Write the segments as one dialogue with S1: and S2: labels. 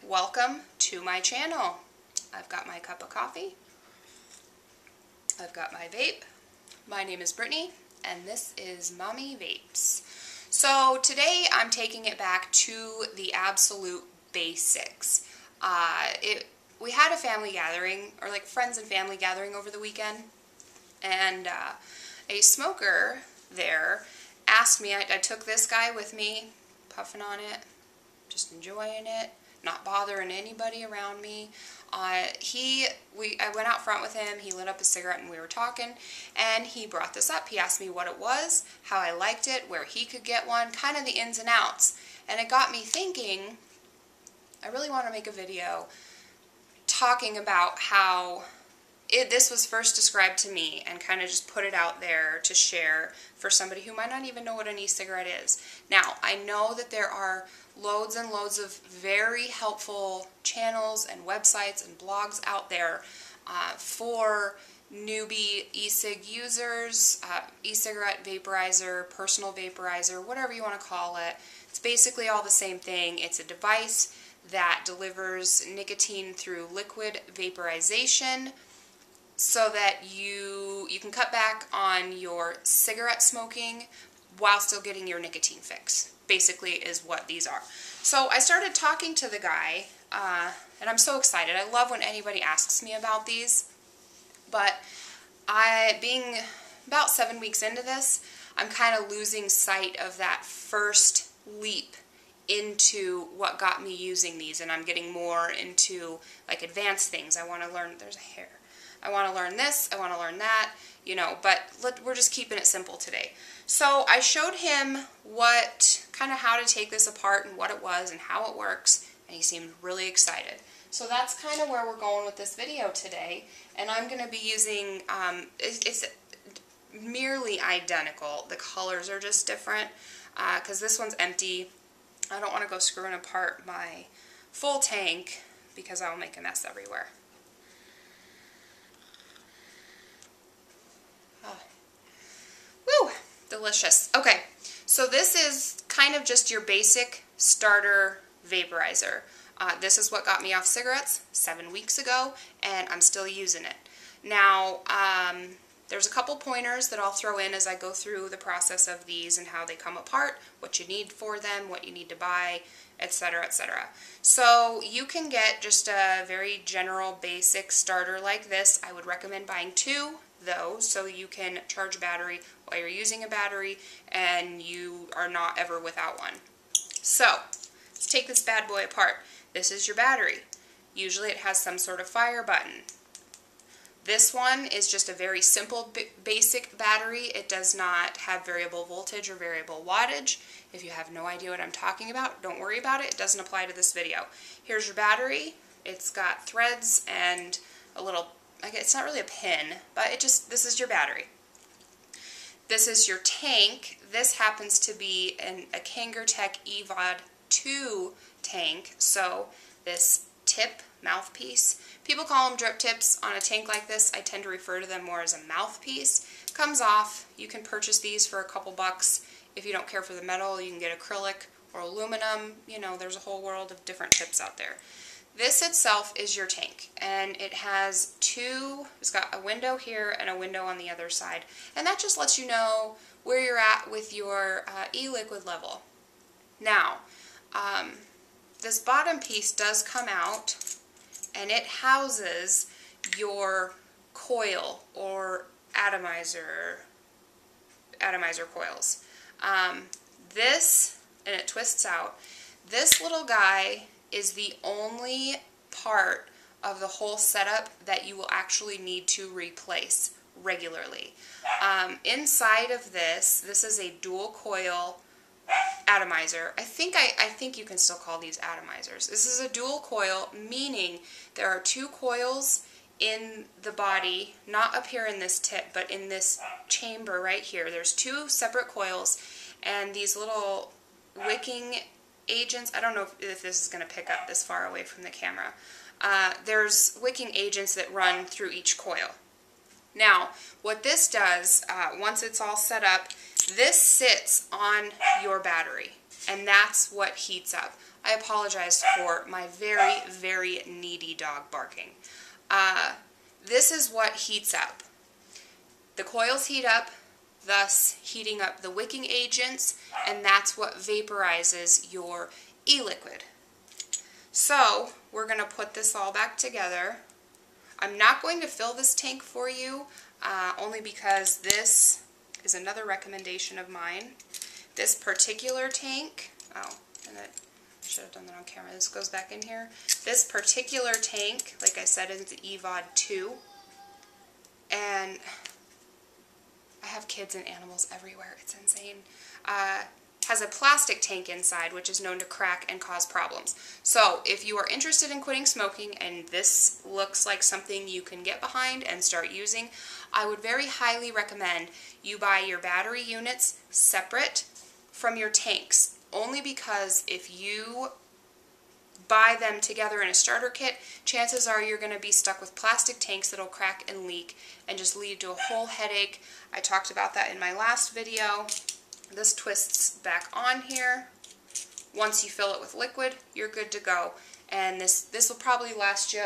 S1: welcome to my channel. I've got my cup of coffee, I've got my vape. My name is Brittany and this is Mommy Vapes. So today I'm taking it back to the absolute basics. We had a family gathering, or like friends and family gathering over the weekend, and a smoker there asked me, I took this guy with me, puffing on it, just enjoying it, not bothering anybody around me. I went out front with him, he lit up a cigarette and we were talking, and he brought this up. He asked me what it was, how I liked it, where he could get one, kind of the ins and outs. And it got me thinking, I really want to make a video talking about how this was first described to me and kind of just put it out there to share for somebody who might not even know what an e-cigarette is. Now, I know that there are loads and loads of very helpful channels and websites and blogs out there for newbie e-cig users, e-cigarette vaporizer, personal vaporizer, whatever you want to call it. It's basically all the same thing. It's a device that delivers nicotine through liquid vaporization so that you can cut back on your cigarette smoking while still getting your nicotine fix, basically is what these are. So I started talking to the guy, and I'm so excited. I love when anybody asks me about these, but being about 7 weeks into this, I'm kind of losing sight of that first leap into what got me using these, and I'm getting more into like advanced things. I want to learn, there's a hair. I want to learn this, I want to learn that, you know, but we're just keeping it simple today. So I showed him how to take this apart and what it was and how it works, and he seemed really excited. So that's kind of where we're going with this video today, and I'm going to be using, it's merely identical. The colors are just different, because this one's empty. I don't want to go screwing apart my full tank because I'll make a mess everywhere. Woo! Delicious. Okay, so this is kind of just your basic starter vaporizer. This is what got me off cigarettes 7 weeks ago, and I'm still using it. Now, there's a couple pointers that I'll throw in as I go through the process of these and how they come apart, what you need for them, what you need to buy, etc., etc. So you can get just a very general basic starter like this. I would recommend buying 2 though, so you can charge a battery while you're using a battery and you are not ever without one. So let's take this bad boy apart. This is your battery. Usually it has some sort of fire button. This one is just a very simple basic battery. It does not have variable voltage or variable wattage. If you have no idea what I'm talking about, don't worry about it. It doesn't apply to this video. Here's your battery. It's got threads and a little, it's not really a pin, but this is your battery. This is your tank. This happens to be a Kangertech EVOD 2 tank. So this tip mouthpiece, people call them drip tips on a tank like this. I tend to refer to them more as a mouthpiece. Comes off. You can purchase these for a couple bucks. If you don't care for the metal, you can get acrylic or aluminum. You know, there's a whole world of different tips out there. This itself is your tank, and it has it's got a window here and a window on the other side, and that just lets you know where you're at with your e-liquid level. Now, this bottom piece does come out, and it houses your coil or atomizer coils. And it twists out. This little guy is the only part of the whole setup that you will actually need to replace regularly. Inside of this is a dual coil atomizer. I think you can still call these atomizers. This is a dual coil, meaning there are 2 coils in the body, not up here in this tip, but in this chamber right here. There's 2 separate coils, and these little wicking agents, I don't know if this is going to pick up this far away from the camera. There's wicking agents that run through each coil. Now, what this does, once it's all set up, this sits on your battery. and that's what heats up. I apologize for my very, very needy dog barking. This is what heats up. The coils heat up, thus heating up the wicking agents, and that's what vaporizes your e-liquid. So we're going to put this all back together. I'm not going to fill this tank for you, only because this is another recommendation of mine. This particular tank, oh, and I should have done that on camera. This goes back in here. This particular tank, like I said, is the EVOD 2, and I have kids and animals everywhere. It's insane. Has a plastic tank inside, which is known to crack and cause problems. So if you are interested in quitting smoking and this looks like something you can get behind and start using, I would very highly recommend you buy your battery units separate from your tanks, only because if you buy them together in a starter kit, chances are you're going to be stuck with plastic tanks that'll crack and leak and just lead to a whole headache. I talked about that in my last video. This twists back on here. Once you fill it with liquid, you're good to go. And this will probably last you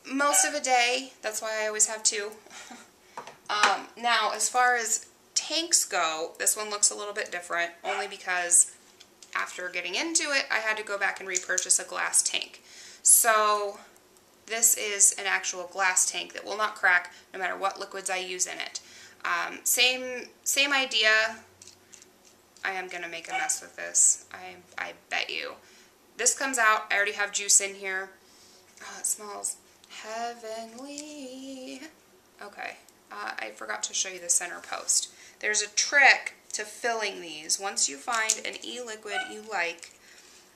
S1: most of a day. That's why I always have two. Now, as far as tanks go, this one looks a little bit different, only because after getting into it, I had to go back and repurchase a glass tank. So this is an actual glass tank that will not crack no matter what liquids I use in it. Same idea. I am going to make a mess with this. I bet you. This comes out. I already have juice in here. Oh, it smells heavenly. Okay. I forgot to show you the center post. There's a trick to filling these. Once you find an e-liquid you like,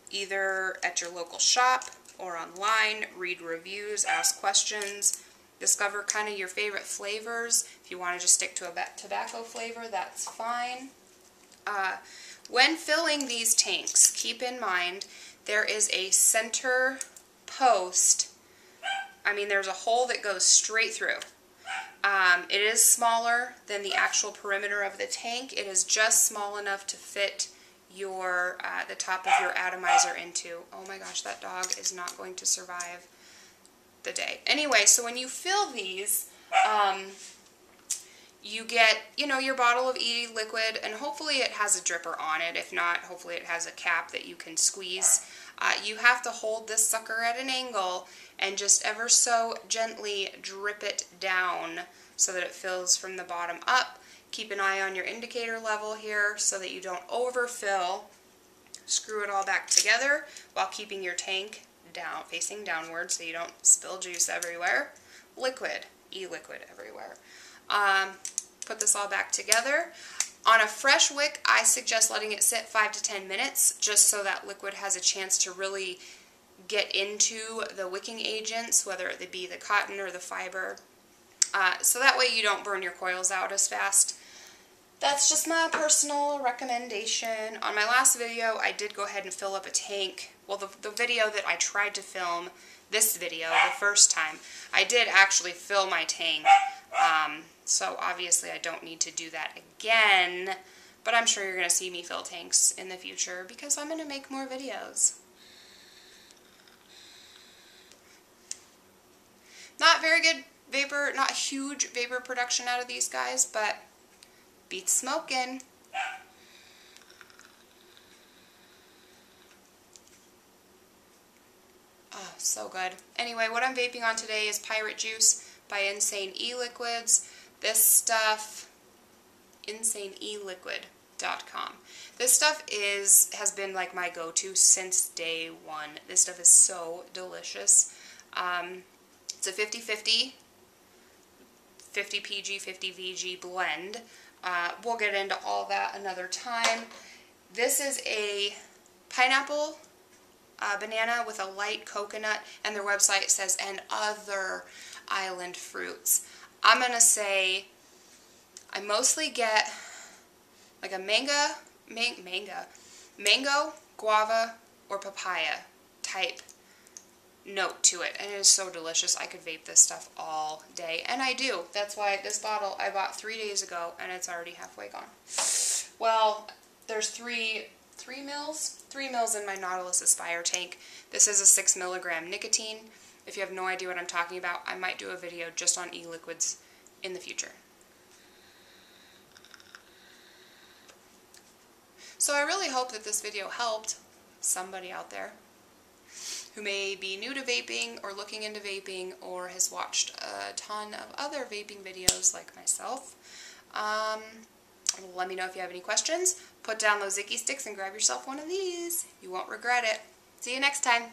S1: either at your local shop or online, read reviews, ask questions, discover kind of your favorite flavors. If you want to just stick to a tobacco flavor, that's fine. When filling these tanks, keep in mind there is a center post. I mean, there's a hole that goes straight through. It is smaller than the actual perimeter of the tank. It is just small enough to fit your the top of your atomizer into. Oh my gosh, that dog is not going to survive the day. Anyway, so when you fill these, you get, your bottle of e-liquid, and hopefully it has a dripper on it. If not, hopefully it has a cap that you can squeeze. You have to hold this sucker at an angle and just ever so gently drip it down so that it fills from the bottom up. Keep an eye on your indicator level here so that you don't overfill. Screw it all back together while keeping your tank down, facing downward, so you don't spill juice everywhere. Liquid, e-liquid everywhere. Put this all back together. On a fresh wick, I suggest letting it sit 5 to 10 minutes just so that liquid has a chance to really get into the wicking agents, whether it be the cotton or the fiber, so that way you don't burn your coils out as fast. That's just my personal recommendation. On my last video, I did go ahead and fill up a tank. Well, the video that I tried to film, this video, the first time, I did actually fill my tank. So obviously I don't need to do that again, but I'm sure you're going to see me fill tanks in the future because I'm going to make more videos. Not very good vapor, not huge vapor production out of these guys, but beats smoking. Oh, so good. Anyway, what I'm vaping on today is Pirate Juice by Insane E-Liquids. This stuff, insaneeliquid.com. This stuff has been like my go-to since day one. This stuff is so delicious. It's a 50-50, 50 PG, 50 VG blend. We'll get into all that another time. This is a pineapple banana with a light coconut, and their website says, and other island fruits. I'm going to say I mostly get like a mango, guava, or papaya type note to it, and it is so delicious. I could vape this stuff all day, and I do. That's why this bottle I bought 3 days ago, and it's already halfway gone. Well, there's 3 3 mils? 3 mils in my Nautilus Aspire tank. This is a 6 milligram nicotine. If you have no idea what I'm talking about, I might do a video just on e-liquids in the future. So I really hope that this video helped somebody out there who may be new to vaping or looking into vaping or has watched a ton of other vaping videos like myself. Let me know if you have any questions. Put down those icky sticks and grab yourself one of these. You won't regret it. See you next time.